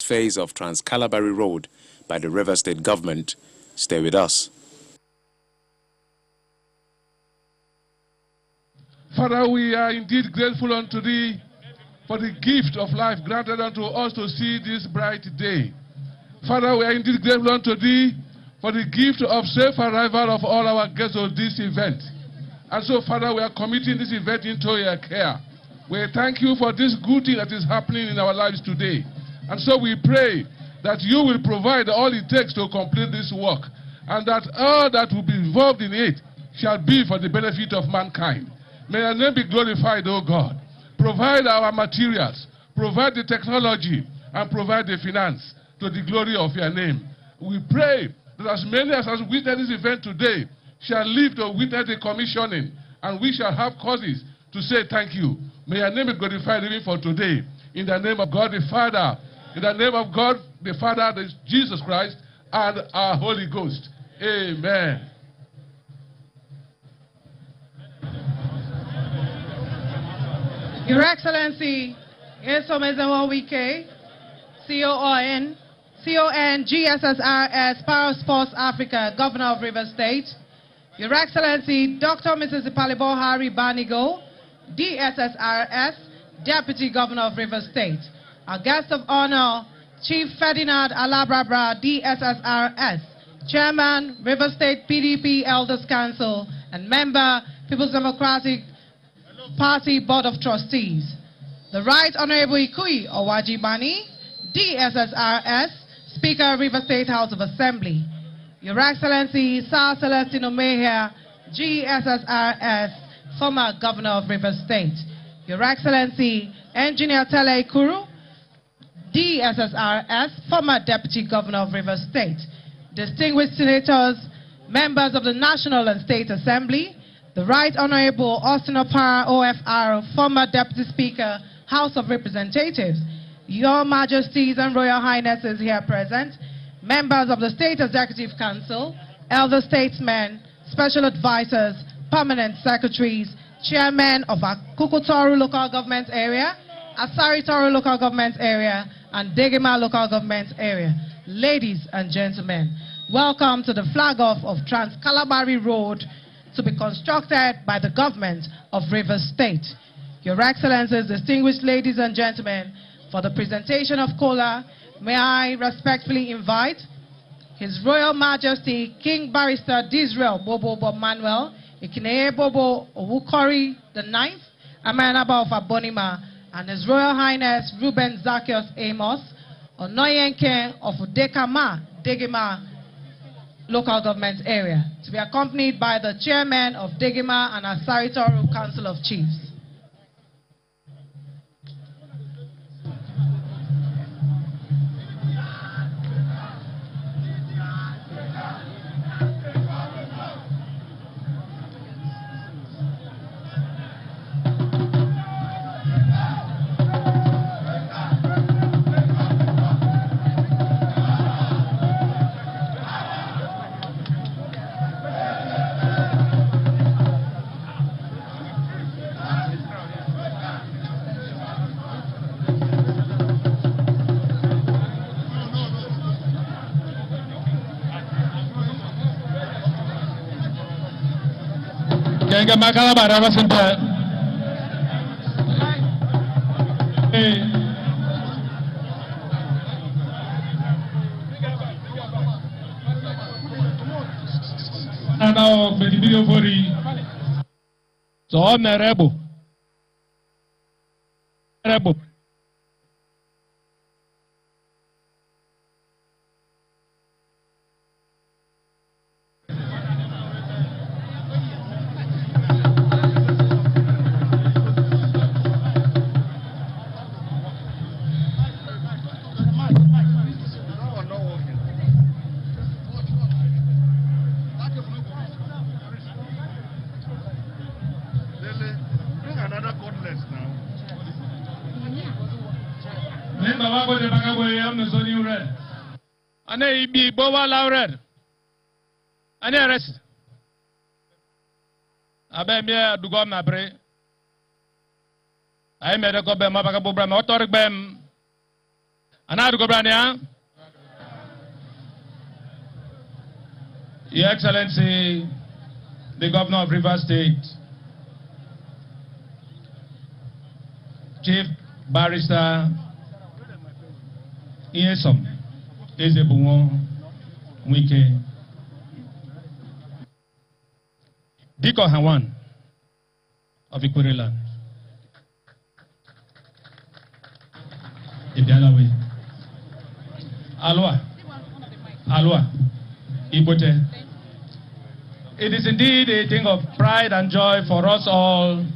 phase of Trans-Kalabari Road by the River State government. Stay with us. Father, we are indeed grateful unto Thee for the gift of life granted unto us to see this bright day. Father, we are indeed grateful unto Thee for the gift of safe arrival of all our guests of this event. And so, Father, we are committing this event into Your care. We thank You for this good thing that is happening in our lives today. And so we pray that You will provide all it takes to complete this work, and that all that will be involved in it shall be for the benefit of mankind. May Your name be glorified, O God. Provide our materials, provide the technology, and provide the finance to the glory of Your name. We pray that as many as witness this event today shall live to witness the commissioning, and we shall have causes to say thank You. May Your name be glorified even for today. In the name of God the Father, in the name of God the Father, Jesus Christ, and our Holy Ghost. Amen. Your Excellency, Esomezewa Wike, CON, GSSRS, Power Sports Africa, Governor of Rivers State. Your Excellency, Dr. Mrs. Ipalibo Hari Banigo, DSSRS, Deputy Governor of Rivers State. Our guest of honor, Chief Ferdinand Alabrabra, DSSRS, Chairman, Rivers State PDP Elders Council, and member, People's Democratic Party Board of Trustees. The Right Honorable Ikui Owajibani, DSSRS, Speaker, Rivers State House of Assembly. Your Excellency, Sir Celestino Mejia, GSSRS, former Governor of Rivers State. Your Excellency, Engineer Tele Ikuru, DSSRS, former Deputy Governor of Rivers State. Distinguished Senators, members of the National and State Assembly, the Right Honorable Austin Opara, OFR, former Deputy Speaker, House of Representatives, Your Majesties and Royal Highnesses here present, members of the State Executive Council, elder statesmen, special advisors, permanent secretaries, chairmen of Akukutoru Local Government Area, Asari Toru Local Government Area, and Degema Local Government Area. Ladies and gentlemen, welcome to the flag-off of Trans-Kalabari Road to be constructed by the government of Rivers State. Your Excellencies, distinguished ladies and gentlemen, for the presentation of Kola, may I respectfully invite His Royal Majesty King Barrister Disrael Bobo Bob Manuel Ikineye Bobo Owukori IX, Amanaba of Abonima, and His Royal Highness Ruben Zacchaeus Amos, Onoyenke of Dekama, Degema Local Government Area, to be accompanied by the Chairman of Degema and Asari Toru Council of Chiefs. Kenga Makalabari Abasimpe. Now, video for so I'm a rebel. Ane ibi bowa laured. Ane arrest. Abe mi dugo na bre. Ay me de ko be ma baka bo bra ma otor bem. Anadu Gobrania. Your Excellency, the Governor of Rivers State, Chief Barrister Iyesom Ezebunwo Wike, Diko Hawan of Ikwere Land, Ibialawe, Alua, Ibote. It is indeed a thing of pride and joy for us all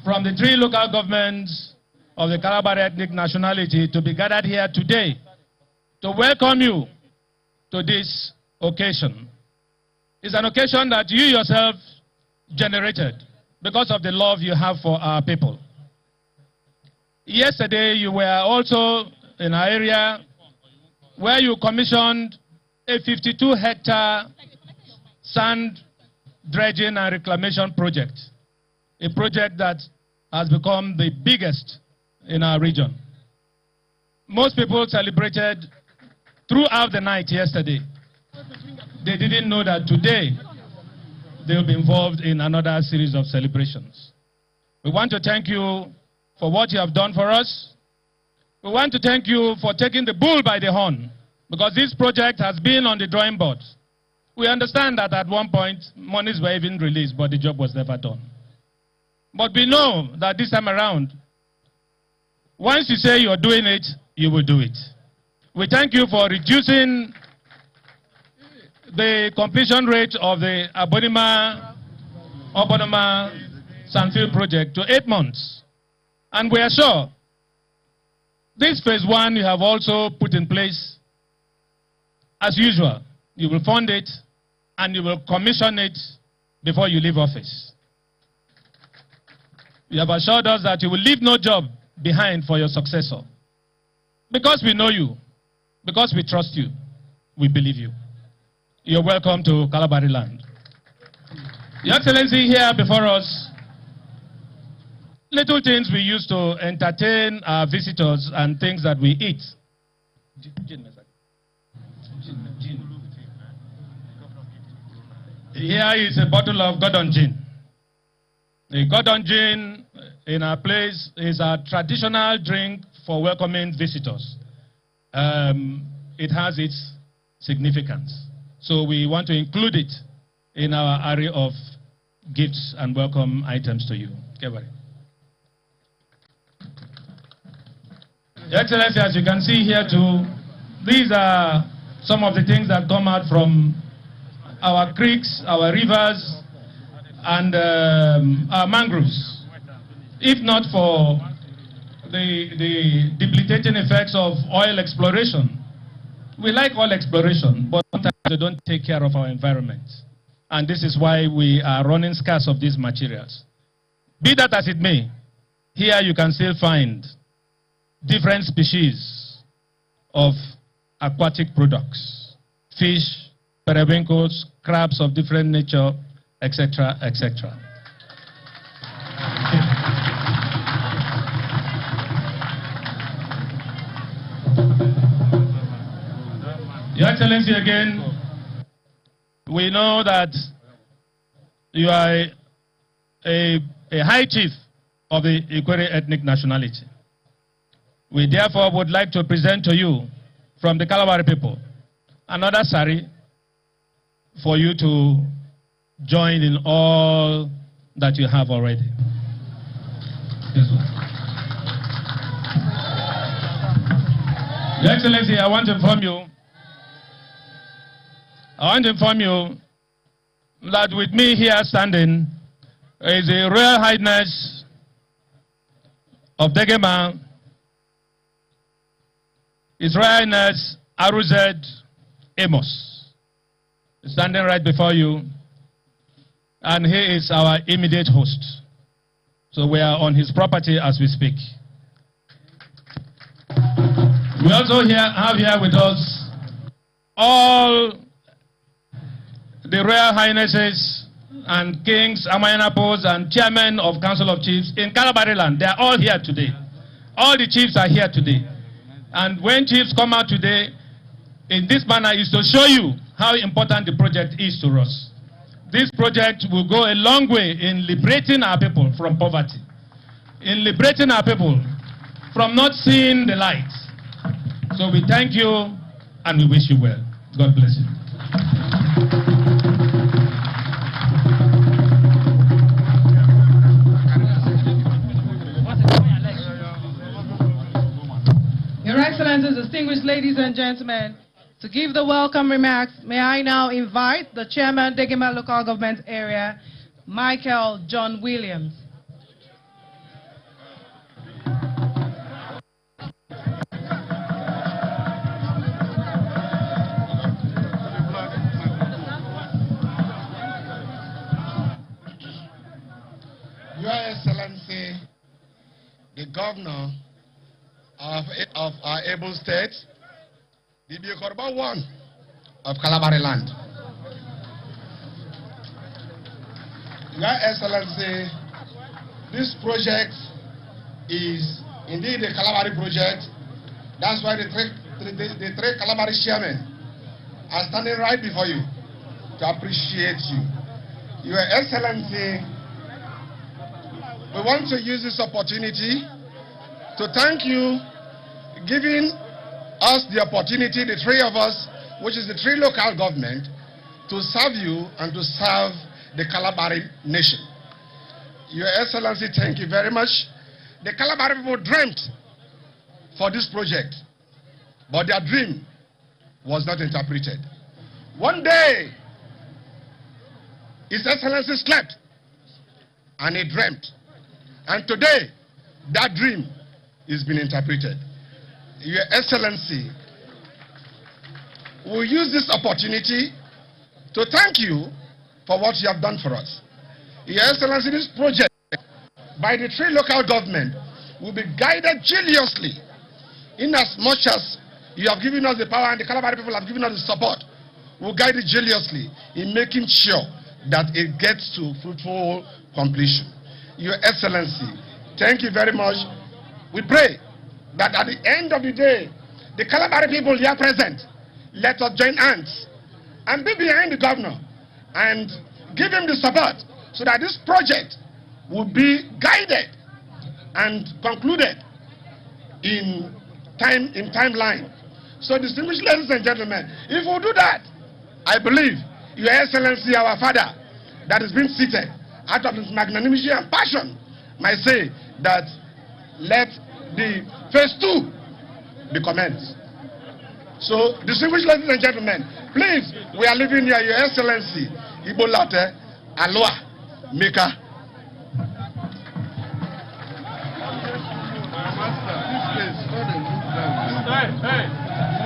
from the 3 local governments of the Kalabari ethnic nationality to be gathered here today to welcome you to this occasion. It's an occasion that you yourself generated because of the love you have for our people. Yesterday, you were also in our area where you commissioned a 52-hectare sand dredging and reclamation project, a project that has become the biggest in our region. Most people celebrated throughout the night yesterday. They didn't know that today they'll be involved in another series of celebrations. We want to thank you for what you have done for us. We want to thank you for taking the bull by the horn, because this project has been on the drawing board. We understand that at one point, monies were even released, but the job was never done. But we know that this time around, once you say you're doing it, you will do it. We thank you for reducing the completion rate of the Obonima Sandfield project to 8 months. And we are sure this phase 1 you have also put in place. As usual, you will fund it and you will commission it before you leave office. You have assured us that you will leave no job behind for your successor. Because we know you, because we trust you, we believe you. You're welcome to Kalabari land. Your Excellency, here before us, little things we use to entertain our visitors and things that we eat. Here is a bottle of Gordon gin. The Gordon gin in our place is a traditional drink for welcoming visitors. It has its significance. So we want to include it in our array of gifts and welcome items to you. Your Excellency, as you can see here too, these are some of the things that come out from our creeks, our rivers, and our mangroves. If not for the debilitating effects of oil exploration, we like oil exploration, but sometimes they don't take care of our environment. And this is why we are running scarce of these materials. Be that as it may, here you can still find different species of aquatic products, fish, periwinkles, crabs of different nature, etc., etc. Your Excellency, again, we know that you are a high chief of the Ikwere ethnic nationality. We therefore would like to present to you, from the Kalabari people, another sari for you to join in all that you have already. Yes, Your Excellency, I want to inform you that with me here standing is the Royal Highness of Degema, His Royal Highness Aruzed Amos, standing right before you, and he is our immediate host. So we are on his property as we speak. We also have here with us all the Royal Highnesses and Kings, Amayanapos, and Chairmen of Council of Chiefs in Kalabari land. They are all here today. All the chiefs are here today. And when chiefs come out today, in this manner is to show you how important the project is to us. This project will go a long way in liberating our people from poverty, in liberating our people from not seeing the light. So we thank you and we wish you well. God bless you. Your Excellencies, distinguished ladies and gentlemen, to give the welcome remarks, may I now invite the Chairman, Degima Local Government Area, Michael John Williams. Your Excellency, the Governor of our able state, the Biokorba one of Kalabari land. Your Excellency, this project is indeed a Kalabari project. That's why the three Kalabari chairmen are standing right before you to appreciate you. Your Excellency, we want to use this opportunity to thank you giving us the opportunity, the three of us, which is the three local government, to serve you and to serve the Kalabari nation. Your Excellency, thank you very much. The Kalabari people dreamt for this project, but their dream was not interpreted. One day, His Excellency slept and he dreamt. And today, that dream is being interpreted. Your Excellency, we'll use this opportunity to thank you for what you have done for us. Your Excellency, this project by the three local government will be guided jealously in as much as you have given us the power and the Kalabari people have given us the support. We'll guide it jealously in making sure that it gets to fruitful completion. Your Excellency, thank you very much. We pray that at the end of the day, the Kalabari people here present, let us join hands and be behind the governor and give him the support so that this project will be guided and concluded in timeline. So distinguished ladies and gentlemen, if we do that, I believe Your Excellency, our father, that has been seated out of his magnanimity and passion, might say that let the phase 2 be commenced. So, distinguished ladies and gentlemen, please, we are leaving here, Your Excellency, Ibo Latte, Aloha, Mika.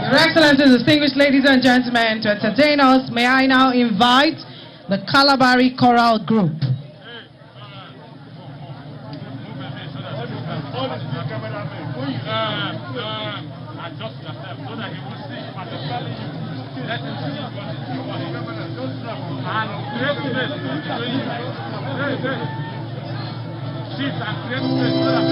Your Excellencies, distinguished ladies and gentlemen, to entertain us, may I now invite the Kalabari Choral Group. Adjust yourself so that he will see you particularly you. Let him see what you want. And create space between you. Sit and create space so that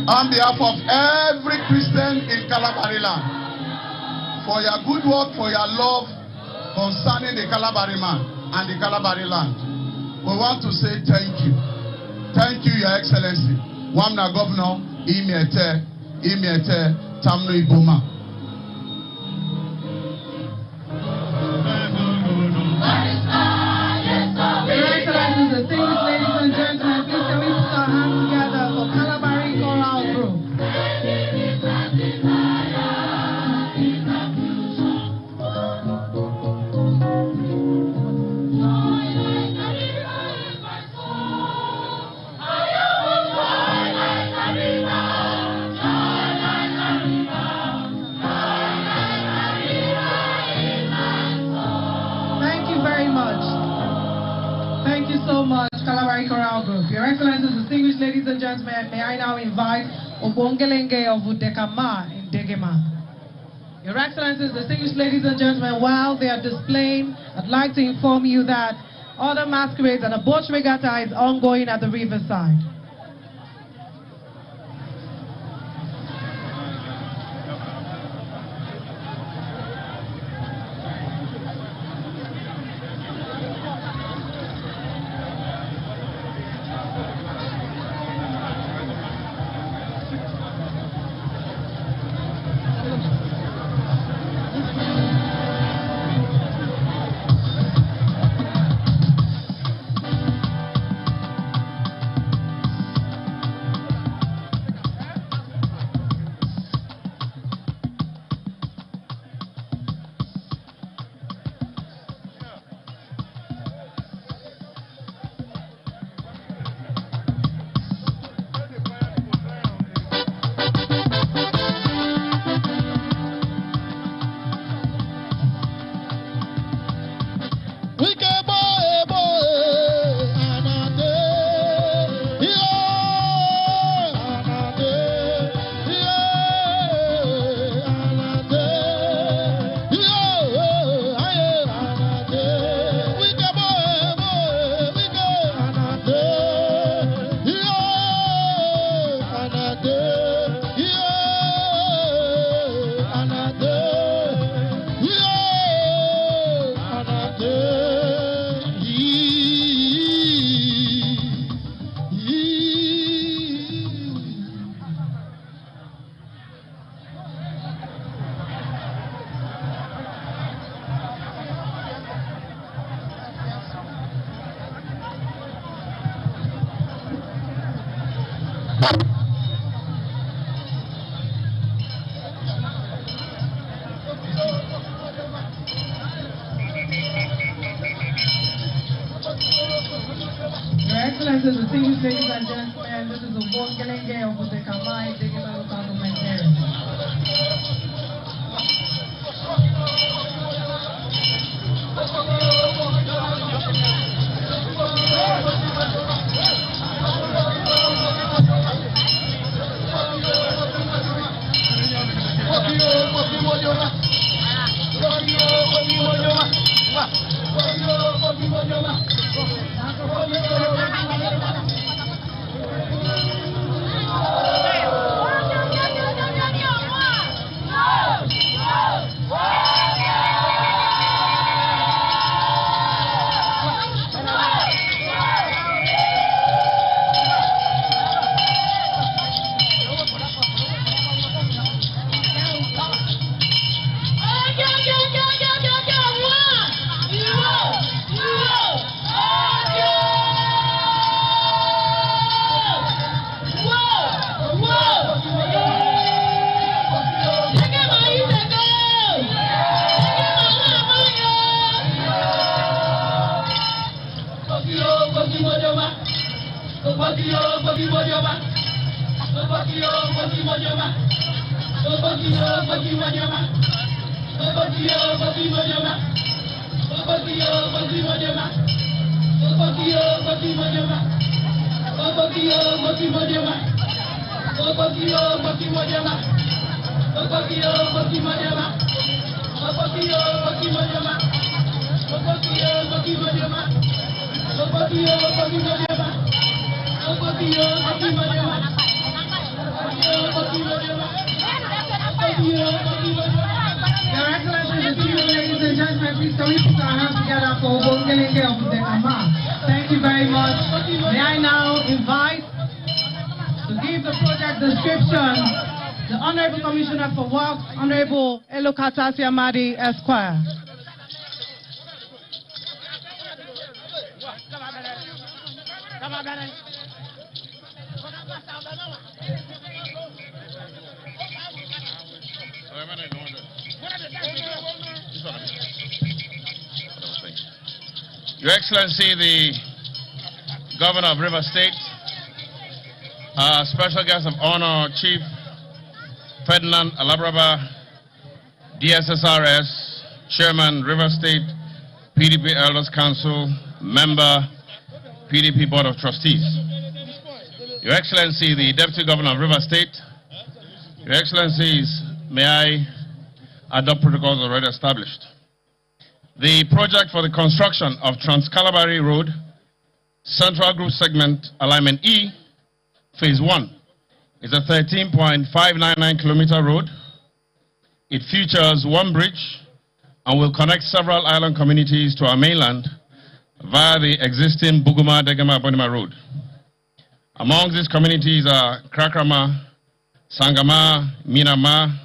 on behalf of every Christian in Kalabari land, for your good work, for your love concerning the Kalabari man and the Kalabari land. We want to say thank you. Thank you, Your Excellency. Wamna Governor, Imiete, Tamno Iboma. Your Excellencies, distinguished ladies and gentlemen, please can we put our hands together for Kalabari Choral Group. Thank you so much, Kalabari Choral Group. Your Excellencies, distinguished ladies and gentlemen, may I now invite Obongelenge of Udekama in Degema. Your Excellencies, distinguished ladies and gentlemen, while they are displaying, I'd like to inform you that other masquerades and a boat regatta is ongoing at the riverside. Excellencies, distinguished ladies and gentlemen, this is the Obongelenge of Udekama in Degema local government area. together for Obokeleke of Dekama. Thank you very much. May I now invite to give the project description the Honorable Commissioner for Works, Honorable Elokata Siamadi Esquire. Your Excellency, the Governor of River State, special guest of honor, Chief Ferdinand Alabraba, DSSRS, Chairman, River State PDP Elders Council, Member, PDP Board of Trustees. Your Excellency, the Deputy Governor of River State, Your Excellencies, may I adopt protocols already established. The project for the construction of Trans-Kalabari Road, Central Group Segment Alignment E, Phase 1, is a 13.599 kilometer road. It features one bridge and will connect several island communities to our mainland via the existing Buguma-Degema-Bonima Road. Among these communities are Krakrama, Sangama, Minama,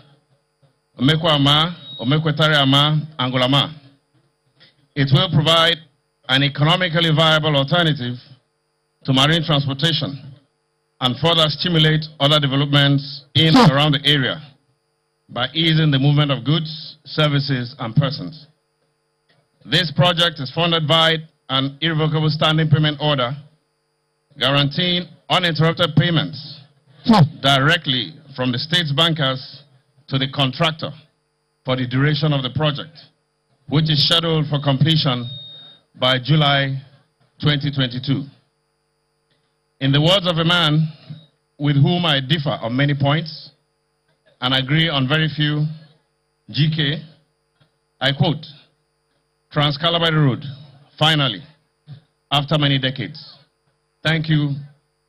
Omekwama, Omekwetariama, Angolama. It will provide an economically viable alternative to marine transportation and further stimulate other developments in and around the area by easing the movement of goods, services, and persons. This project is funded by an irrevocable standing payment order guaranteeing uninterrupted payments directly from the state's bankers to the contractor for the duration of the project, which is scheduled for completion by July 2022. In the words of a man with whom I differ on many points and agree on very few, GK, I quote, Trans-Kalabari Road, finally, after many decades. Thank you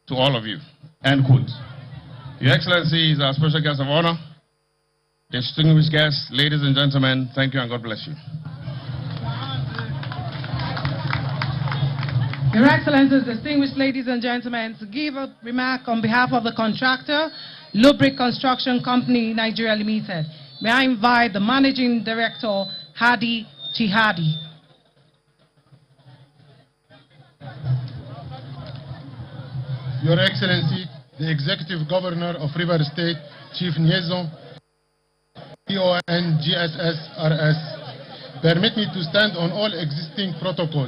to all of you, end quote. Your Excellency is our special guest of honor. Distinguished guests, ladies and gentlemen, thank you and God bless you. Your Excellencies, distinguished ladies and gentlemen, to give a remark on behalf of the contractor, Lubric Construction Company, Nigeria Limited. May I invite the Managing Director, Hadi Chihadi. Your Excellency, the Executive Governor of River State, Chief Nyezo, PON GSSRS, permit me to stand on all existing protocol.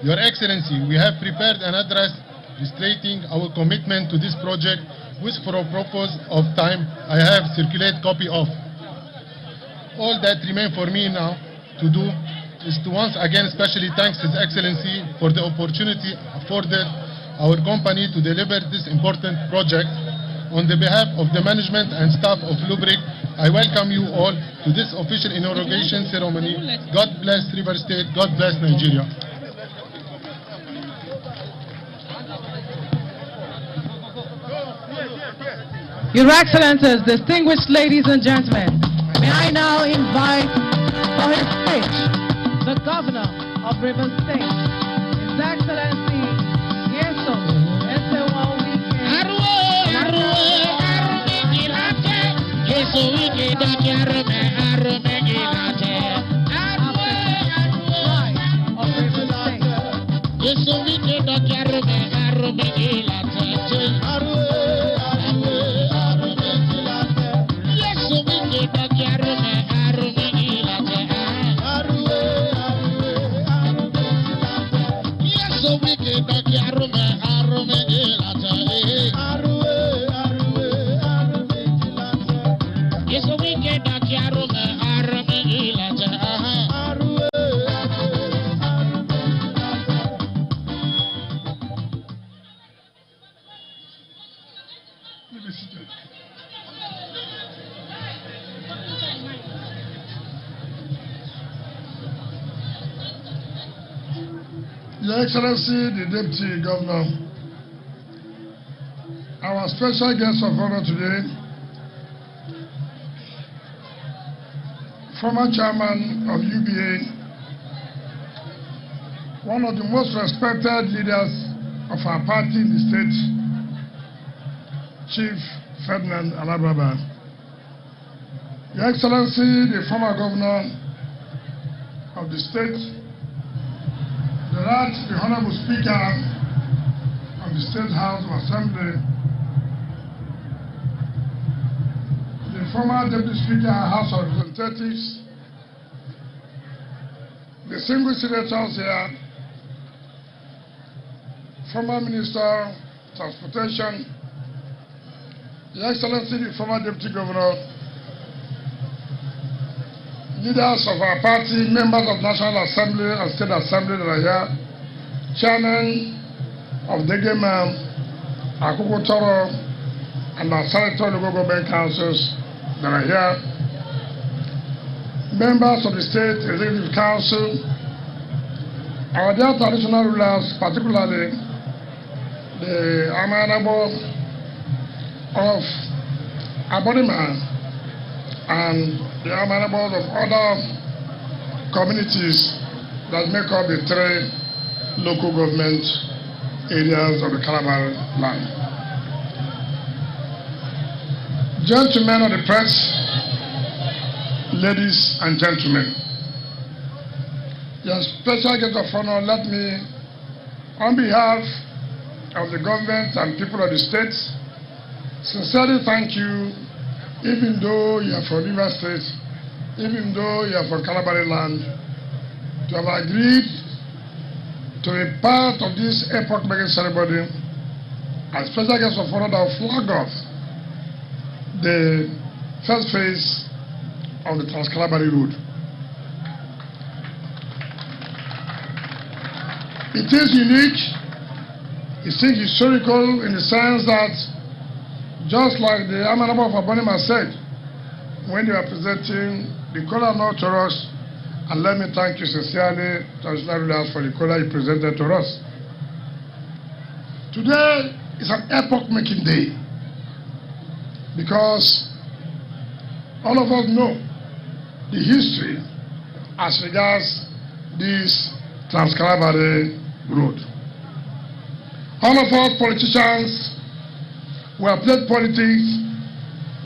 Your Excellency, we have prepared an address illustrating our commitment to this project, which for a purpose of time, I have circulated copy of. All that remains for me now to do is to once again especially thank His Excellency for the opportunity afforded our company to deliver this important project. On the behalf of the management and staff of Lubric, I welcome you all to this official inauguration ceremony. God bless River State, God bless Nigeria. Your Excellencies, distinguished ladies and gentlemen, may I now invite for his speech the Governor of River State, His Excellency Yeso Esewa Wike. Your Excellency, the Deputy Governor, our special guest of honor today, former Chairman of UBA, one of the most respected leaders of our party in the state, Chief Ferdinand Alabraba, Your Excellency, the former governor of the state, the Honorable Speaker of the State House of Assembly, the former Deputy Speaker, House of Representatives, the single senators here, former Minister of Transportation, Your Excellency, the former Deputy Governor, leaders of our party, members of National Assembly and State Assembly that are here, Chairman of Degema, Akoko Toro, and our Senator Local Government Councils that are here, members of the State Executive Council, our dear traditional rulers, particularly the Amanabo of Abodima and the Amanabos of other communities that make up the 3 local government areas of the Kalabari land. Gentlemen of the press, ladies and gentlemen, your special guest of honor, let me, on behalf of the government and people of the state, sincerely thank you, even though you are from River State, even though you are from Kalabari land, to have agreed to be part of this epoch-making ceremony as special guest of honor that will flag off the first phase of the Trans-Kalabari road. It is unique, it is historical in the sense that, just like the Amanaba of Abonima said, when they were presenting the color note to us, and let me thank you sincerely, traditional rulers, for the color you presented to us. Today is an epoch-making day, because all of us know the history as regards this Trans-Kalabari road. All of us politicians, we have played politics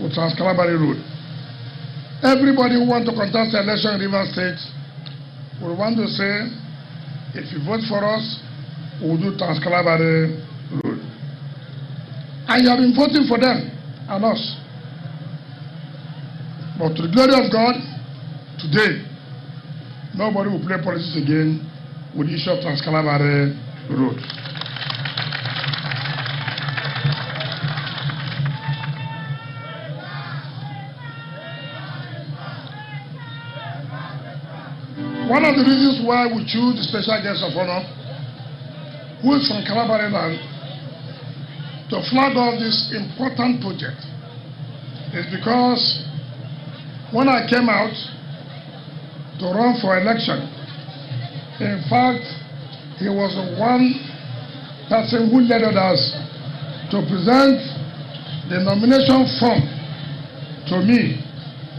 with Trans-Kalabari road. Everybody who wants to contest the election in River State will want to say, if you vote for us, we will do Trans-Kalabari road. And you have been voting for them and us. But to the glory of God, today, nobody will play politics again with the issue of Trans-Kalabari road. One of the reasons why we choose the special guest of honor, who is from Kalabari land, to flag off this important project is because when I came out to run for election, in fact, he was the one person who led us to present the nomination form to me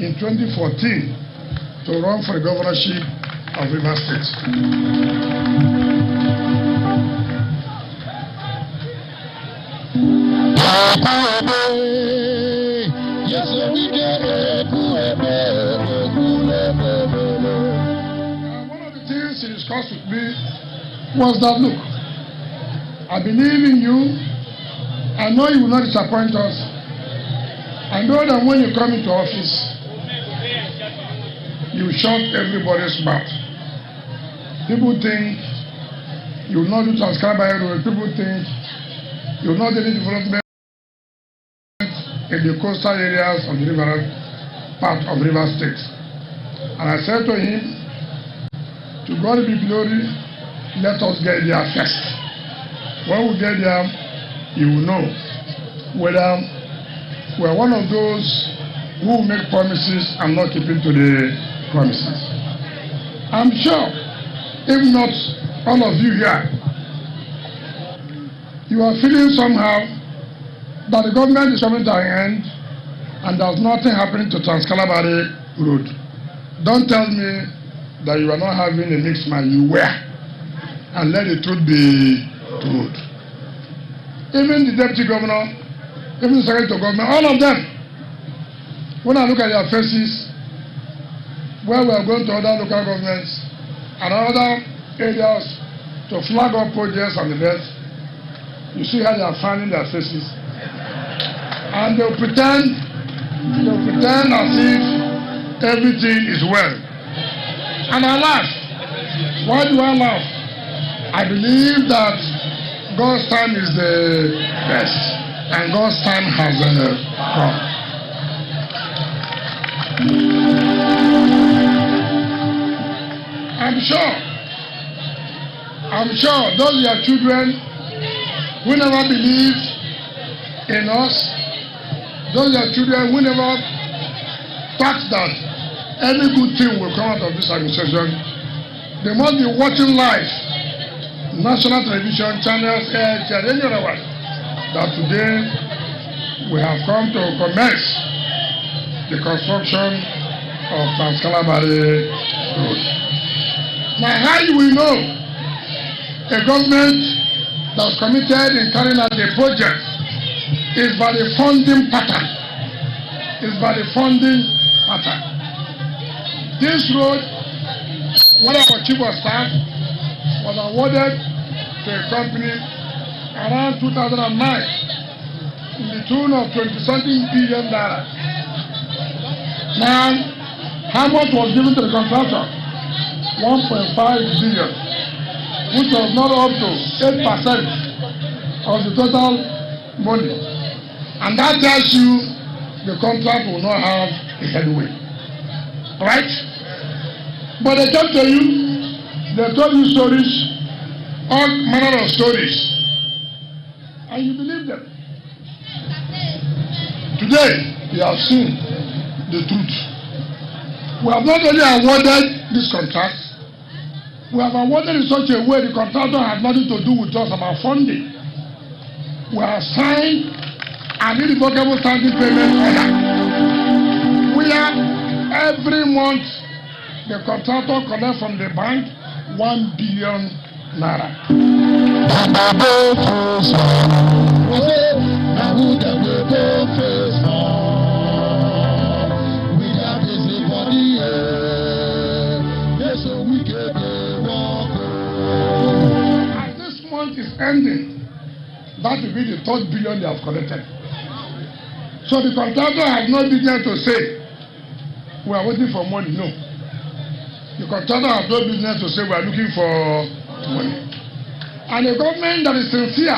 in 2014 to run for the governorship of River State. Yes, we get it. One of the things he discussed with me was that, look, I believe in you. I know you will not disappoint us. I know that when you come into office, you shut everybody's mouth. People think you will not do Trans-Kalabari road. People think you will not do any development in the coastal areas of the river part of River State. And I said to him, to God be glory, let us get there first. When we get there, you will know whether we are one of those who make promises and not keeping to the promises. I'm sure, if not all of you here, you are feeling somehow that the government is coming to an end and there's nothing happening to Trans-Kalabari road. Don't tell me that you are not having a mixed mind. You were. and let the truth be told. Even the deputy governor, even the secretary of government, all of them, when I look at their faces, where we are going to other local governments and other areas to flag up projects and the rest, you see how they are finding their faces. And they'll pretend as if everything is well. And I laugh. Why do I laugh? I believe that God's time is the best, and God's time has come. I'm sure those your children who never believed in us, those your children who never thought that any good thing will come out of this administration, they must be watching live national television channels, any other one, that today we have come to commence the construction of Trans-Kalabari Road. Now, how you will know a government that's committed in carrying out the project is by the funding pattern. This road, one of our chief of staff, was awarded to a company around 2009 in the tune of 20-something billion dollars. Now, how much was given to the contractor? 1.5 billion, which was not up to 8% of the total money. And that tells you the contract will not have a headway. Right? But they come to you, they told you stories, all manner of stories, and you believe them. Today, you have seen the truth. We have not only awarded this contract, we have awarded in such a way the contractor has nothing to do with us about funding. We have signed an irrevocable standing payment order. We have every month the contractor collects from the bank 1 billion naira. As this month is ending, that will be the 3rd billion they have collected. So the contractor has no business to say, we are waiting for money. No. The contractor has no business to say we are looking for money. And a government that is sincere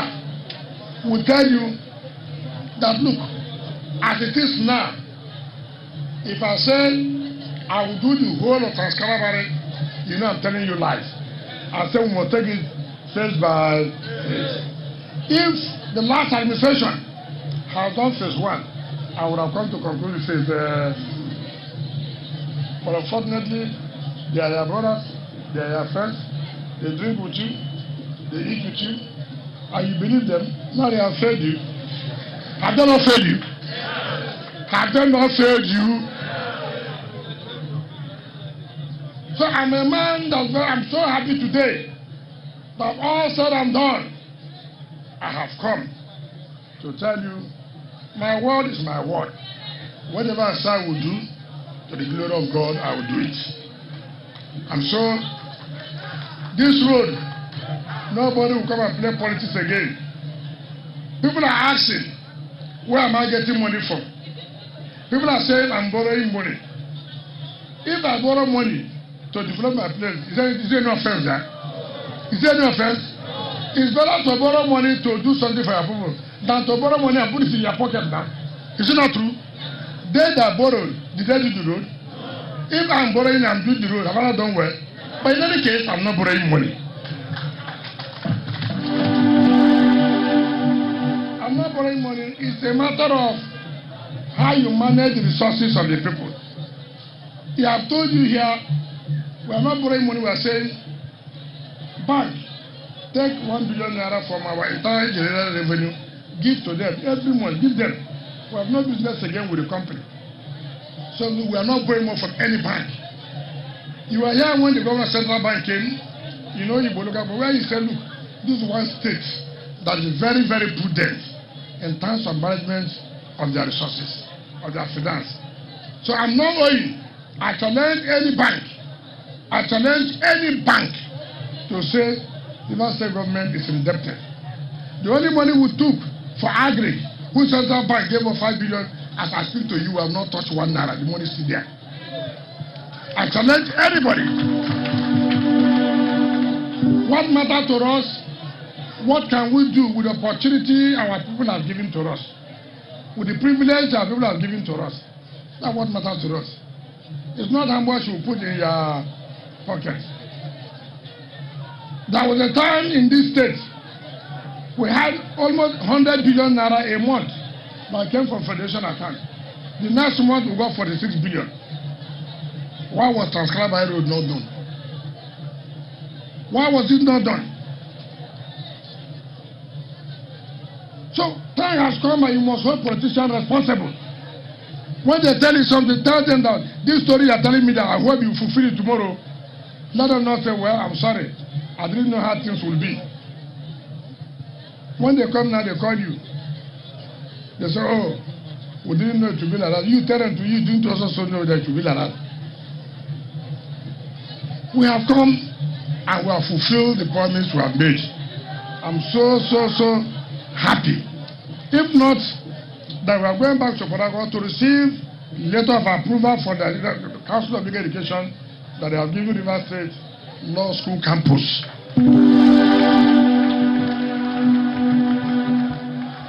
will tell you that, look, as it is now, if I say I will do the whole of Trans-Kalabari, you know I'm telling you lies. I say we must take it phase by phase. If the last administration has done phase 1, I would have come to conclude phase. But unfortunately, they are your brothers, they are your friends, they drink with you, they eat with you, and you believe them. Now they have failed you. Have they not failed you? Have they not failed you? So I'm a man I'm so happy today that all said and done, I have come to tell you, my word is my word. Whatever I say I will do, to the glory of God, I will do it. And so, this road, nobody will come and play politics again. People are asking, where am I getting money from? People are saying I'm borrowing money. If I borrow money to develop my place, is there no offense there? Is there no offense? It's better to borrow money to do something for your people than to borrow money and put it in your pocket now. Is it not true? They that borrowed, did they do the road? If I'm borrowing and doing the road, have I not done well? But in any case, I'm not borrowing money. I'm not borrowing money. It's a matter of how you manage the resources of the people. He have told you here, we are not borrowing money, we are saying, bank, take 1 billion naira from our entire general revenue, give to them, every month, give them. We have no business again with the company. So we are not borrowing more from any bank. You were here when the government central bank came. You know, you look at where you say, look, this is one state that is very, very prudent in terms of management of their resources, of their finance. So I'm not owing. I challenge any bank. I challenge any bank to say the state government is indebted. The only money we took for agri, which central bank gave us 5 billion, as I speak to you, we have not touched 1 naira. The money is still there. I challenge anybody. What matters to us? What can we do with the opportunity our people have given to us? With the privilege our people have given to us? That's what matters to us. It's not how much you put in your pocket. There was a time in this state we had almost 100 billion naira a month that came from Federation account. The next month we got 46 billion. Why was Trans-Kalabari Road not done? Why was it not done? So time has come and you must hold politicians responsible. When they tell you something, tell them that this story you are telling me that I hope you fulfill it tomorrow. Let them not say, well, I'm sorry. I didn't know how things will be. When they come now, they call you. They say, oh, we didn't know it would be like that. You tell them to you didn't also know that it would be like that. We have come and we have fulfilled the promise we have made. I'm so happy. If not, that we are going back to Contractor to receive letter of approval for the Council of Legal Education that they have given River State Law School campus.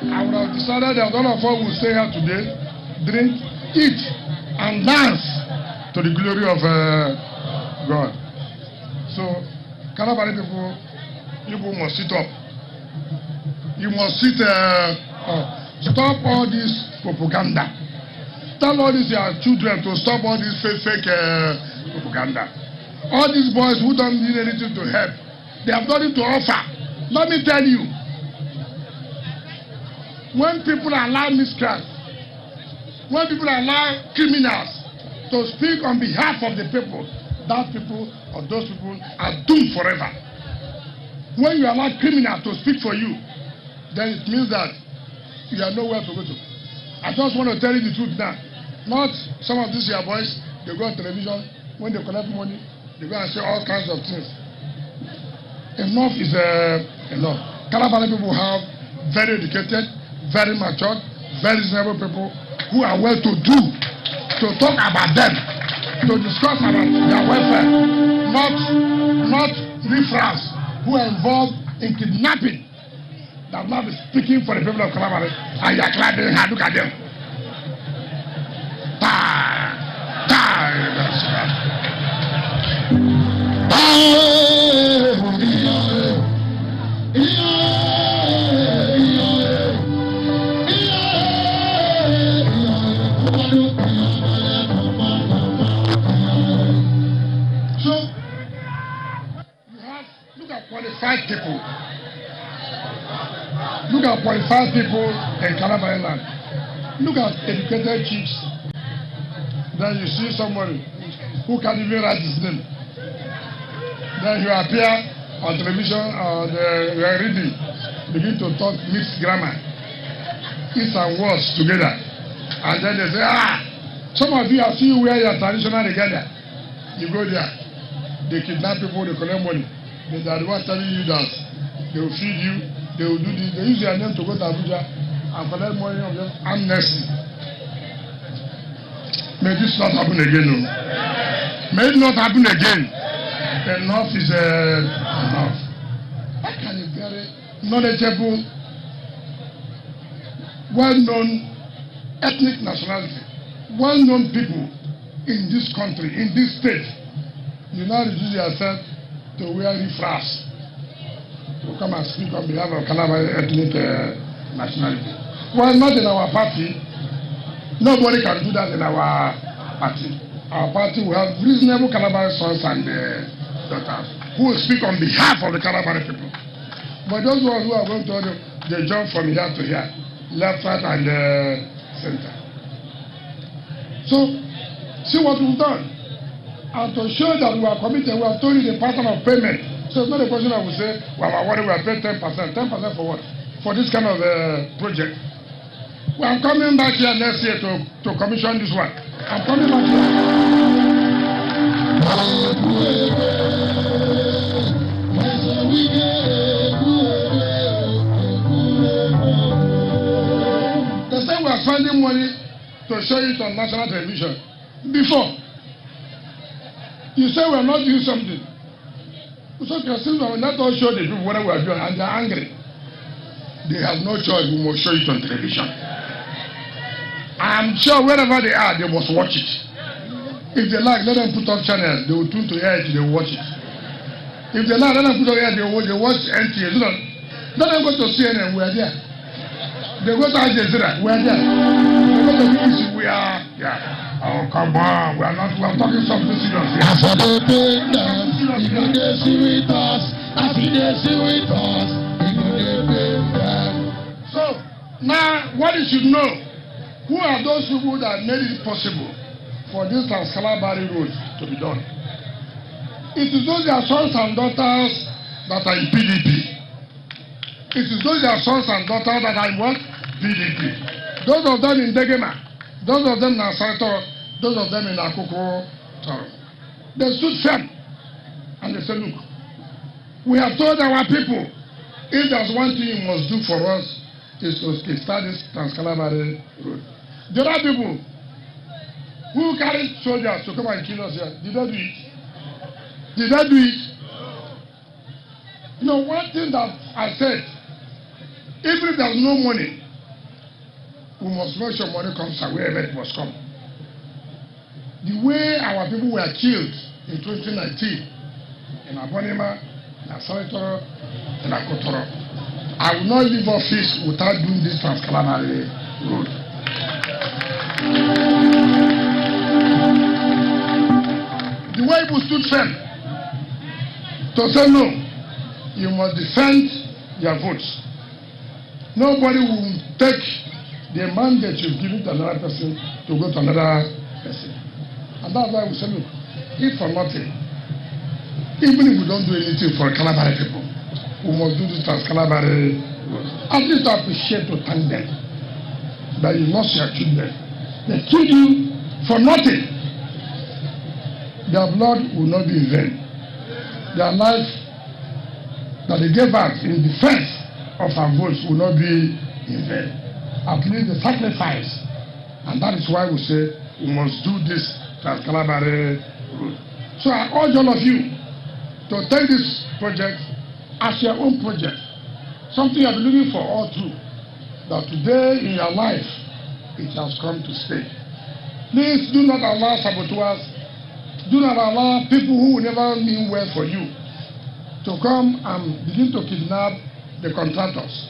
I would have decided that all of us will stay here today, drink, eat, and dance to the glory of God. So, Kalabari people, you must sit up. You must sit up. Stop all this propaganda. Tell all these your children to stop all this fake propaganda. All these boys who don't need anything to help, they have nothing to offer. Let me tell you, when people allow miscreants, when people allow criminals to speak on behalf of the people, that people or those people are doomed forever. When you allow criminals to speak for you, then it means that you have nowhere to go to. I just want to tell you the truth now. Not some of these your boys, they go on television, when they collect money, they go and say all kinds of things. Enough is enough. Kalabari people have very educated, very mature, very reasonable people who are well to do, to talk about them, to discuss about their welfare, not riffraffs who are involved in kidnapping. That will not be speaking for the people of Kalabari. And you are clapping hand, look at them. So, you have, look at qualified people. Look at 45 people in Kalabari land. Look at educated chiefs. Then you see somebody who can even write his name. Then you appear on television or you are reading, begin to talk mixed grammar, east and west together. And then they say, some of you, I see you wear your traditional regalia. You go there, they kidnap people, they collect money. They are the ones telling you that they will feed you. They will do this. They use their name to go to Abuja and collect money of them. Amnesty. May this not happen again. No? May it not happen again. Enough is enough. How can a very knowledgeable, well-known ethnic nationality, well-known people in this country, in this state, you now reduce yourself to wear riffraffs to come and speak on behalf of Kalabari ethnic nationality? Well, not in our party. Nobody can do that in our party. Our party will have reasonable Kalabari sons and daughters who will speak on behalf of the Kalabari people. But those ones who are going to they jump from here to here, left, right, and center. So, see what we've done. And to show that we are committed, we have told you the pattern of payment So it's not a question I will say, well, what we are paying 10%. 10% for what? For this kind of project. Well, I'm coming back here next year to commission this work. I'm coming back here. They say we are spending money to show it on national television. Before, you say we are not doing something. So we will not all show the people what we are doing, and they are angry. They have no choice. We must show it on television. I'm sure wherever they are, they must watch it. If they like, let them put up channels. They will tune to air, they will watch it. If they like, let them put up air, they will watch NTA. Let them go to CNN, we are there. They go to Al Jazeera, we are there. They go to BBC, we are. Yeah. Oh, come on, we are talking something serious here. As they pay them, you know they see with us. As they see with us, you know they pay them. So, now, what you should know, who are those people that made it possible for this Trans-Kalabari road to be done? It is those their sons and daughters that are in PDP. It is those their sons and daughters that are in what? PDP. Those of them in Degema, those of them in Asaito, those of them in Akoko Toro. They stood firm and they said, look, we have told our people, if there's one thing you must do for us, is to start this Trans-Kalabari road. The other people who carried soldiers to come and kill us here, did they do it? Did they do it? You know, one thing that I said, even if there's no money, we must make sure money comes wherever it must come. The way our people were killed in 2019, in Abonima, in Asaito, in Akotoro, I will not leave office without doing this Trans-Kalabari road. The way people stood firm to say no, you must defend your votes. Nobody will take the mandate you've given to another person to go to another person. And that's why we say, look, if for nothing, even if we don't do anything for Kalabari people, we must do this Trans-Kalabari road. At least to appreciate, to thank them that you lost your children. They killed you for nothing. Their blood will not be in vain. Their life that they gave us in defense of our votes will not be in vain. At least the sacrifice. And that is why we say we must do this Trans-Kalabari road. So I urge all of you to take this project as your own project. Something you have been looking for all through. That today in your life, it has come to stay. Please do not allow saboteurs, do not allow people who will never mean well for you to come and begin to kidnap the contractors.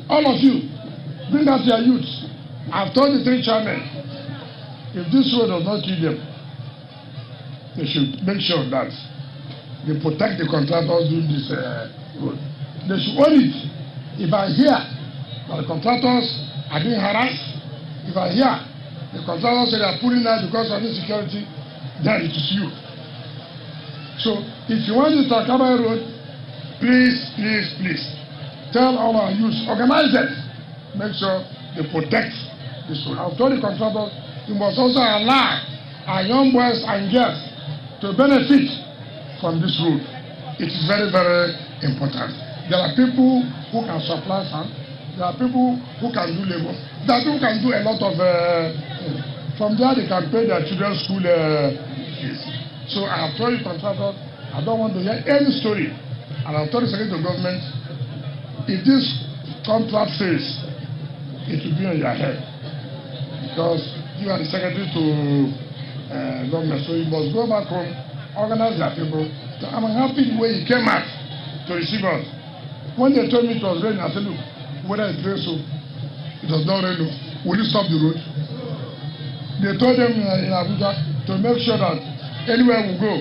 All of you, bring out your youth. I've told the three chairmen, if this road does not kill them, they should make sure that they protect the contractors doing this road. They should own it. If I hear that the contractors are being harassed, if I hear the contractors say they are pulling out because of insecurity, then it is you. So if you want this Trans-Kalabari road, please, please, please, tell all our youth, organize them, make sure they protect this road. I've told the contractors, you must also allow our young boys and girls to benefit from this road. It is very, very important. There are people who can supply sand. There are people who can do labor. There are people who can do a lot of from there they can pay their children's school fees. So I have told you contractors, I don't want to hear any story. And I've told the Secretary of Government, if this contract fails, it will be on your head. Because you are the Secretary to Government, so you must go back home, organize your people. So I'm happy the way he came out to receive us. When they told me it was raining, I said, look, whether it rains so, it was not raining. Will you stop the road? They told them in Abuja to make sure that anywhere we go,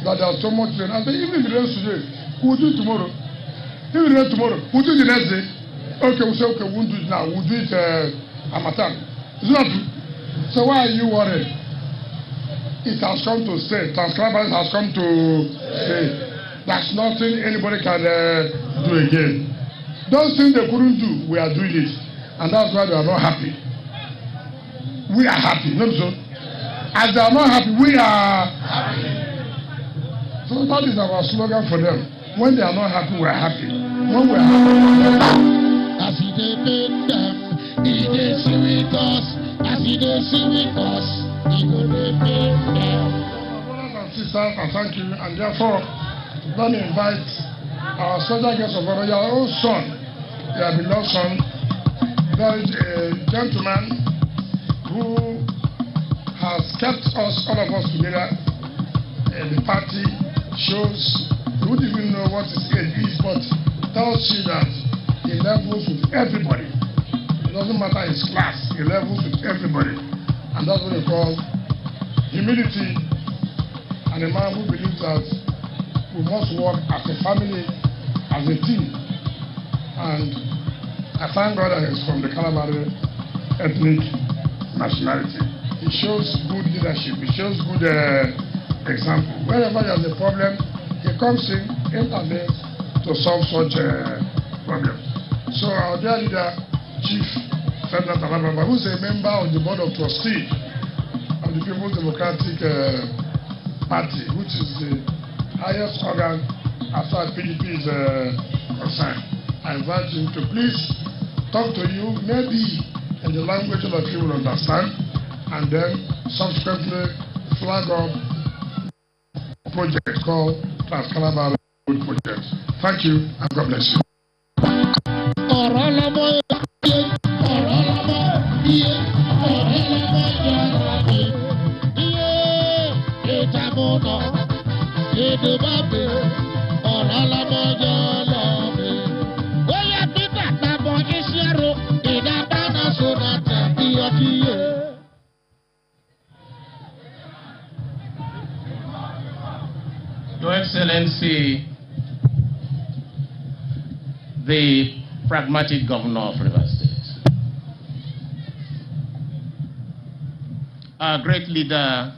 that there's so much rain. I said, even if it rains today, we'll do it tomorrow. If it rains tomorrow, we'll do it the next day. Okay, we'll say, okay, we won't do it now. We'll do it Amatan. It's not true. So why are you worried? It has come to stay. Trans-Kalabari has come to stay. There's nothing anybody can do again. Those things they couldn't do, we are doing it. And that's why they are not happy. We are happy, not so. As they are not happy, we are happy. So that is our slogan for them. When they are not happy, we are happy. When we are happy, as he did them, he did see with us. As he did see with us, he will remain them. Brothers and sisters, I thank you, and therefore, let me invite our special guest of honor, your own son, your beloved son. There is a gentleman who has kept us, all of us together. The party shows, you wouldn't even know what his age is, but tells you that he levels with everybody. It doesn't matter his class, he levels with everybody. And that's what we call humility, and a man who believes that we must work as a family, as a team. And I thank God that he's from the Kalabari ethnic nationality. He shows good leadership, he shows good example. Wherever there's a problem, he comes in, intervenes to solve such problems. So our dear leader, Chief Trans-Kalabari, who's a member of the Board of Trustees of the People's Democratic Party, which is the highest organ as far as PDP is concerned, I invite him to please talk to you, maybe in the language that you will understand, and then subsequently flag up a project called Trans-Kalabari Project. Thank you, and God bless you. Your Excellency, the pragmatic governor of Rivers State, our great leader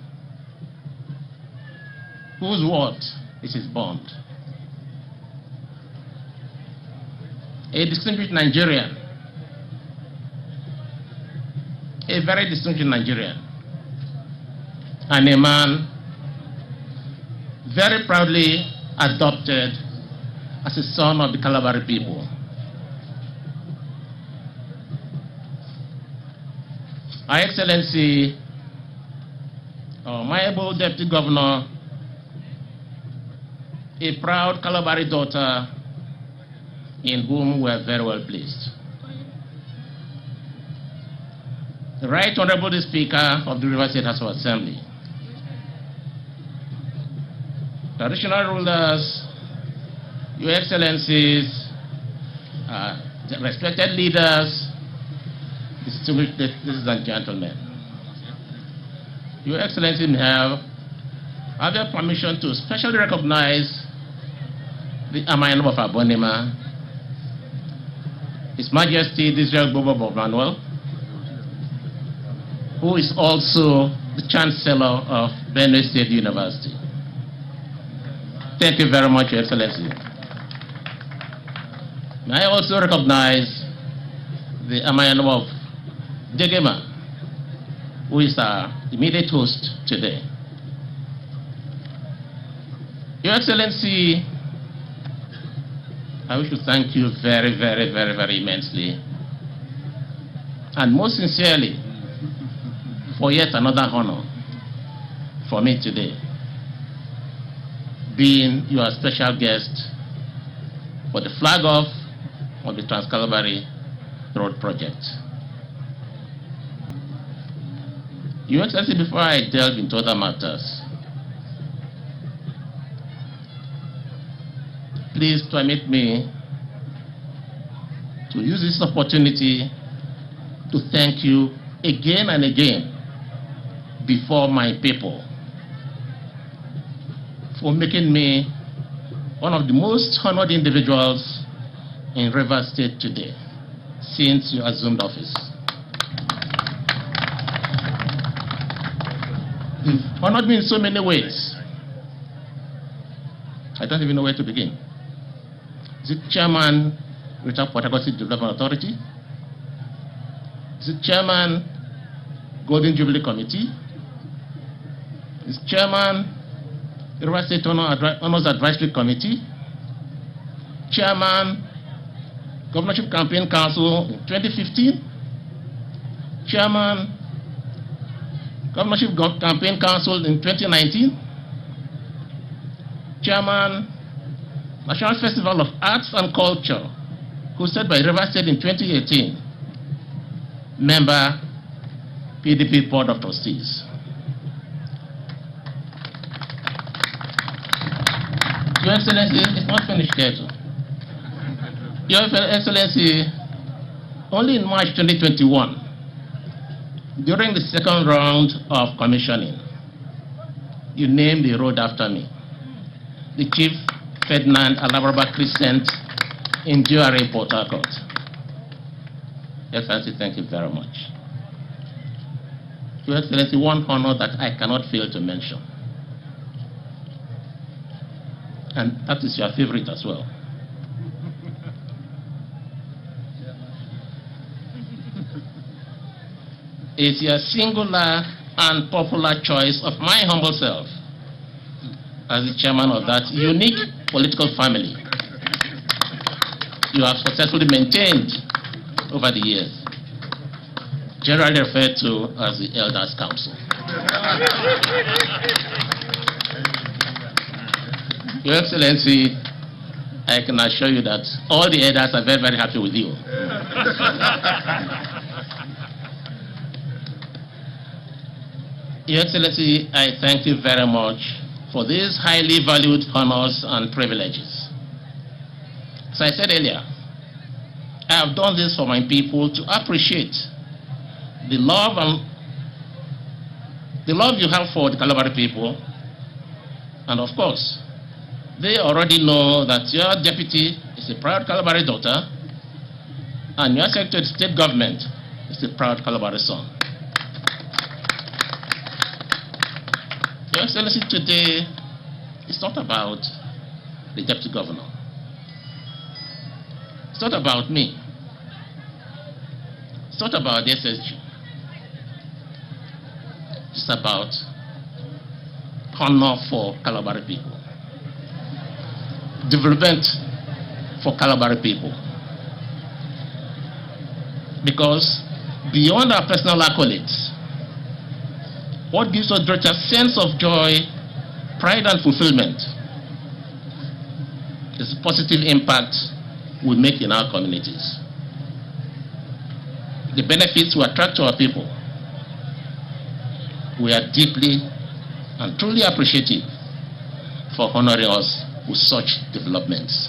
whose word is his bond, a distinguished Nigerian, a very distinguished Nigerian, and a man very proudly adopted as a son of the Kalabari people. Our Excellency, my able Deputy Governor, a proud Kalabari daughter in whom we are very well pleased. The Right Honorable the Speaker of the Rivers State House of Assembly, traditional rulers, Your Excellencies, respected leaders, distinguished ladies and gentlemen. Your Excellency may have your permission to specially recognize the Amayan of Abonima, His Majesty the Israel Bobo Manuel, who is also the Chancellor of Benue State University. Thank you very much, Your Excellency. May I also recognize the Amayan of Degema, who is our immediate host today. Your Excellency, I wish to thank you very, very, very, very immensely and most sincerely for yet another honor for me today, being your special guest for the flag off of the Trans-Kalabari Road Project. Your Excellency, before I delve into other matters, please permit me to use this opportunity to thank you again and again before my people for making me one of the most honored individuals in Rivers State today since you assumed office. You've honored me in so many ways. I don't even know where to begin. Is it Chairman, Greater Port Harcourt City Development Authority? Is it Chairman, Golden Jubilee Committee? Is Chairman, River State Honors Advisory Committee? Chairman, Governorship Campaign Council in 2015? Chairman, Governorship Campaign Council in 2019? Chairman, National Festival of Arts and Culture, hosted by River State in 2018. Member, PDP Board of Trustees. Your Excellency, it's not finished yet. Your Excellency, only in March 2021, during the second round of commissioning, you named the road after me, the Chief Ferdinand Alabarba Crescent in GRA Port Harcourt. Your Excellency, thank you very much. Your Excellency, one honor that I cannot fail to mention, and that is your favorite as well. It's your singular and popular choice of my humble self as the chairman of that unique political family you have successfully maintained over the years, generally referred to as the Elders' Council. Your Excellency, I can assure you that all the elders are very, very happy with you. Your Excellency, I thank you very much for these highly valued honors and privileges. As I said earlier, I have done this for my people to appreciate the love you have for the Kalabari people, and of course, they already know that your deputy is a proud Kalabari daughter, and your Secretary of State Government is a proud Kalabari son. Your Excellency, today, it's not about the Deputy Governor. It's not about me. It's not about the SSG. It's about honor for Kalabari people. Development for Kalabari people. Because beyond our personal accolades, what gives us greater sense of joy, pride, and fulfillment is the positive impact we make in our communities. The benefits we attract to our people. We are deeply and truly appreciative for honoring us with such developments.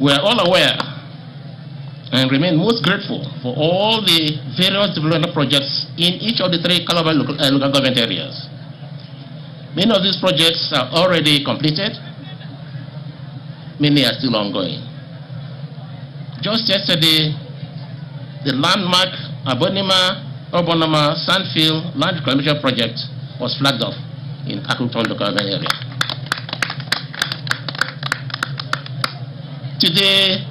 We are all aware and remain most grateful for all the various development projects in each of the 3 Kalabari local government areas. Many of these projects are already completed. Many are still ongoing. Just yesterday, the landmark Urbanama Sandfield Land Reclamation Project was flagged off in Akuton local government area. Today,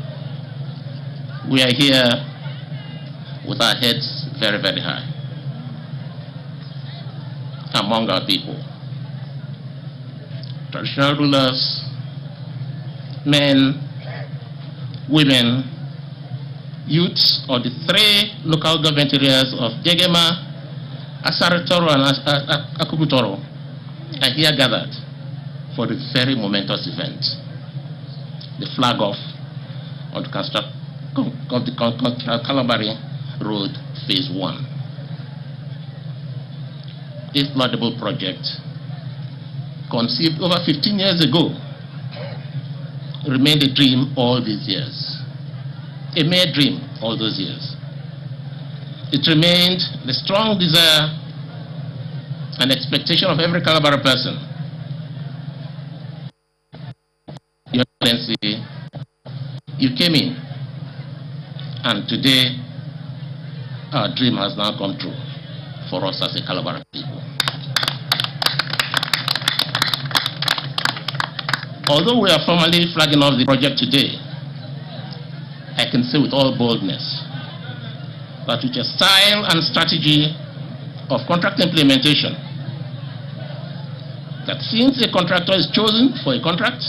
we are here with our heads very, very high among our people. Traditional rulers, men, women, youths of the 3 local government areas of Degema, Asaratoro, and Akubutoro are here gathered for the very momentous event, the flag off of the Kalabari Road Phase 1. This laudable project, conceived over 15 years ago, remained a dream all these years. A mere dream all those years. It remained the strong desire and expectation of every Kalabari person. Your Excellency, you came in, and today our dream has now come true for us as a Kalabari people. Although we are formally flagging off the project today, I can say with all boldness that with a style and strategy of contract implementation, that since a contractor is chosen for a contract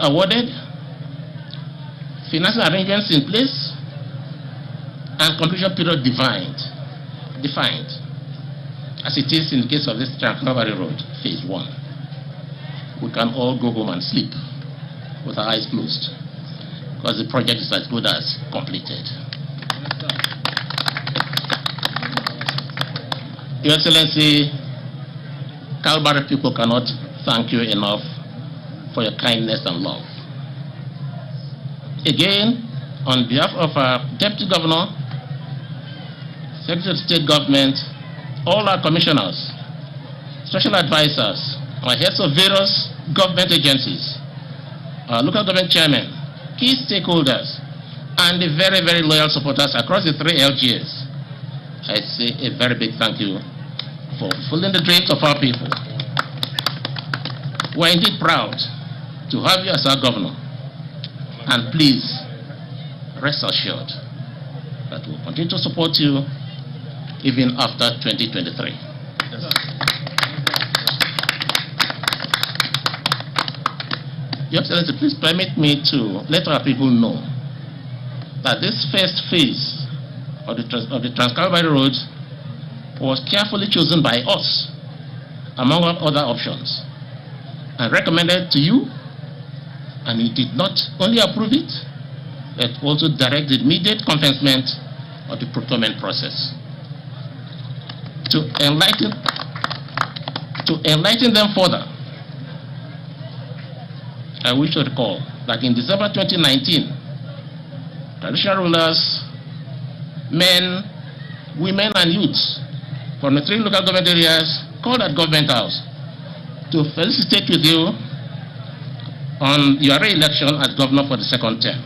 awarded, financial arrangements in place, and completion period defined, as it is in the case of this Trans-Kalabari Road, phase 1. We can all go home and sleep with our eyes closed, because the project is as good as completed. Your Excellency, Kalabari people cannot thank you enough for your kindness and love. Again, on behalf of our Deputy Governor, Secretary of State Government, all our commissioners, special advisors, our heads of various government agencies, our local government chairmen, key stakeholders, and the very, very loyal supporters across the 3 LGAs, I say a very big thank you for fulfilling the dreams of our people. We're indeed proud to have you as our governor, and please rest assured that we'll continue to support you even after 2023. Your Excellency, please permit me to let our people know that this first phase of the Trans-Kalabari Road was carefully chosen by us, among other options, and recommended to you, and you did not only approve it, but also direct the immediate commencement of the procurement process. To enlighten them further, I wish to recall that in December 2019, traditional rulers, men, women, and youths from the 3 local government areas called at Government House to felicitate with you on your re-election as governor for the 2nd term.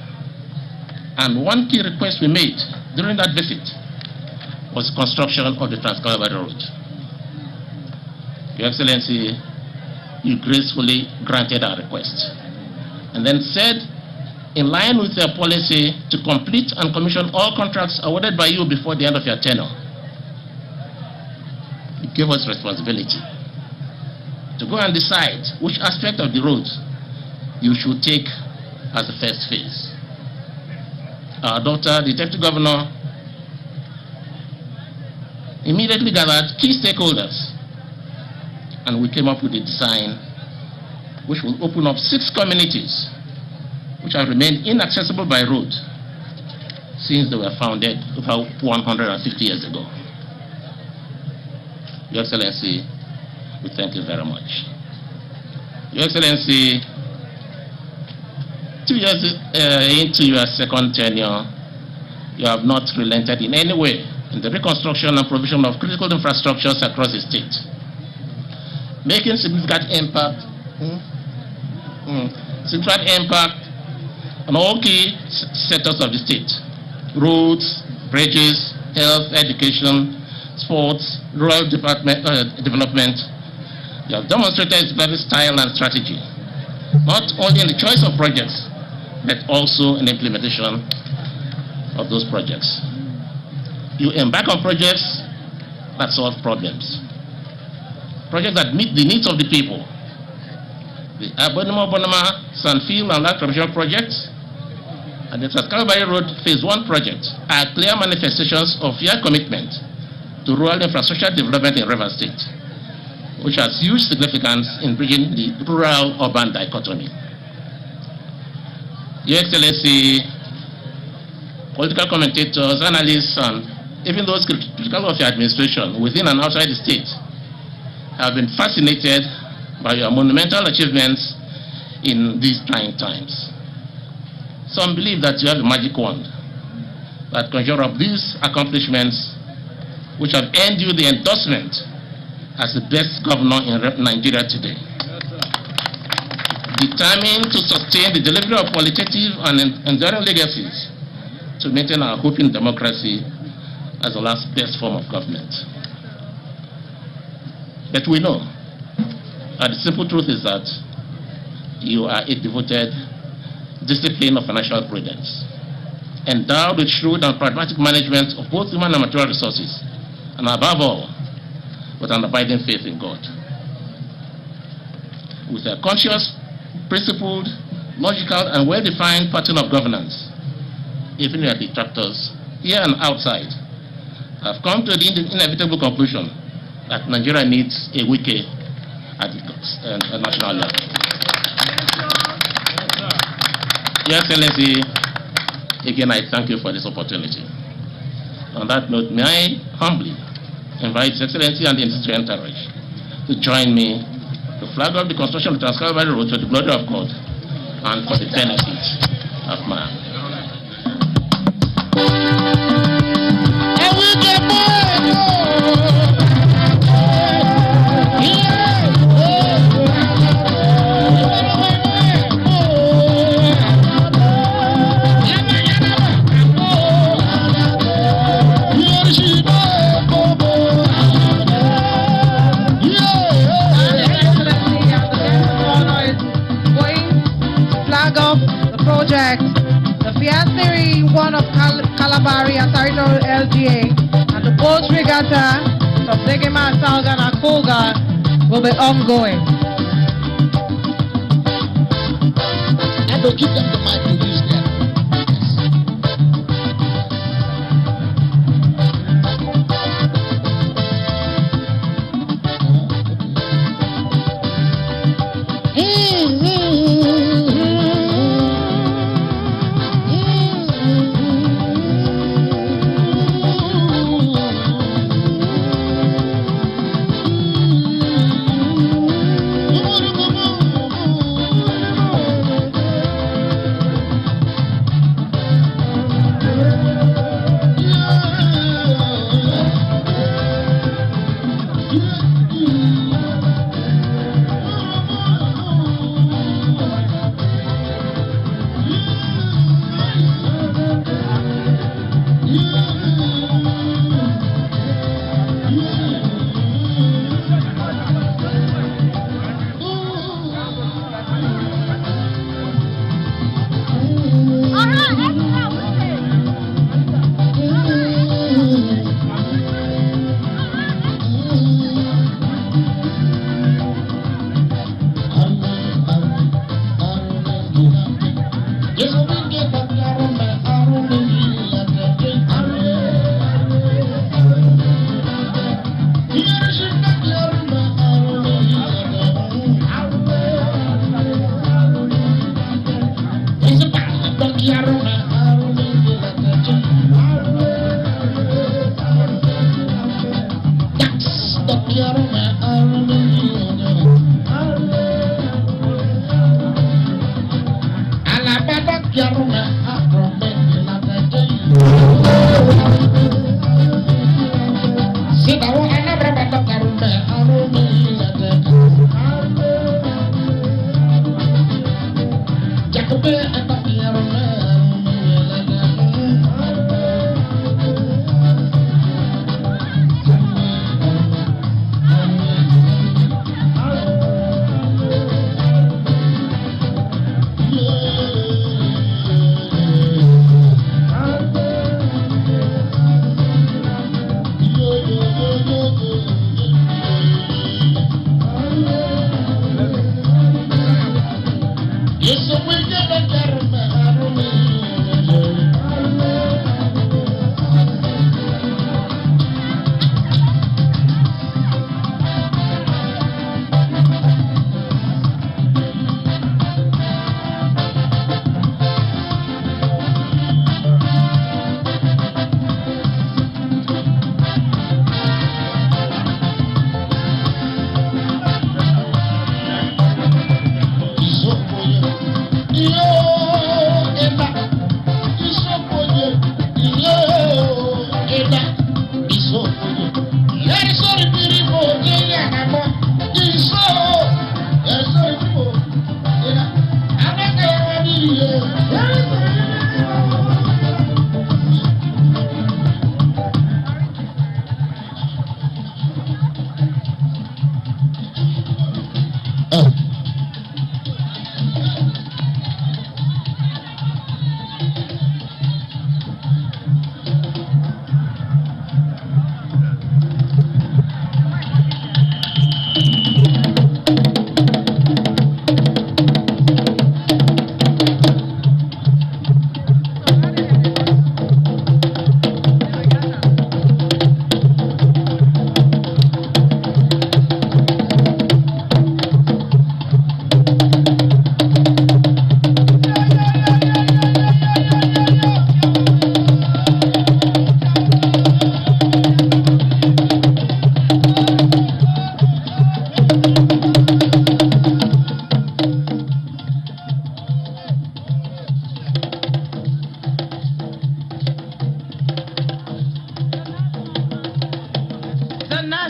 And one key request we made during that visit was the construction of the Trans-Kalabari Road. Your Excellency, you gracefully granted our request, and then said, in line with your policy to complete and commission all contracts awarded by you before the end of your tenure, you gave us responsibility to go and decide which aspect of the road you should take as the first phase. Our daughter, the Deputy Governor, immediately gathered key stakeholders, and we came up with a design which will open up 6 communities which have remained inaccessible by road since they were founded about 150 years ago. Your Excellency, we thank you very much. Your Excellency, 2 years into your 2nd tenure, you have not relented in any way in the reconstruction and provision of critical infrastructures across the state, making significant impact on all key sectors of the state: roads, bridges, health, education, sports, rural development. You have demonstrated very style and strategy, not only in the choice of projects, but also in the implementation of those projects. You embark on projects that solve problems, projects that meet the needs of the people. The Bonama, Sanfield, and Land Commission projects, and the Trans-Kalabari Road Phase 1 project are clear manifestations of your commitment to rural infrastructure development in River State, which has huge significance in bridging the rural-urban dichotomy. Your Excellency, political commentators, analysts, and even those critical of your administration within and outside the state have been fascinated by your monumental achievements in these trying times. Some believe that you have a magic wand that conjure up these accomplishments, which have earned you the endorsement as the best governor in Nigeria today. Determined to sustain the delivery of qualitative and enduring legacies to maintain our hope in democracy as the last best form of government. But we know And the simple truth is that you are a devoted discipline of financial prudence, endowed with shrewd and pragmatic management of both human and material resources, and above all, with an abiding faith in God. With a conscious, principled, logical, and well-defined pattern of governance, even your detractors, here and outside, have come to the inevitable conclusion that Nigeria needs a Wike at the national level. Your Excellency, again, I thank you for this opportunity. On that note, may I humbly invite His Excellency and the Institute Entourage to join me to flag off the construction of the Trans-Kalabari Road to the glory of God and for the benefit of man. The Fiassery 1 of Kalabari at Territorial LGA and the boat regatta from Zegema, Salgan and Koga will be ongoing. And they'll give them the mic to use them.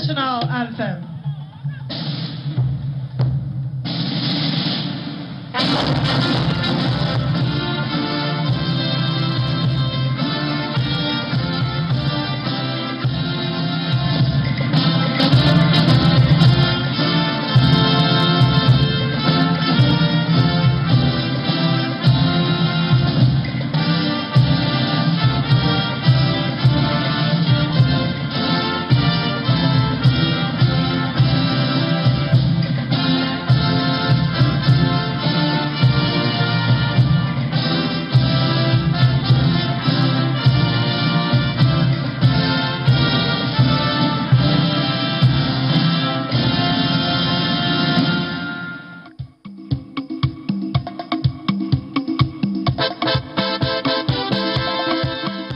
national anthem.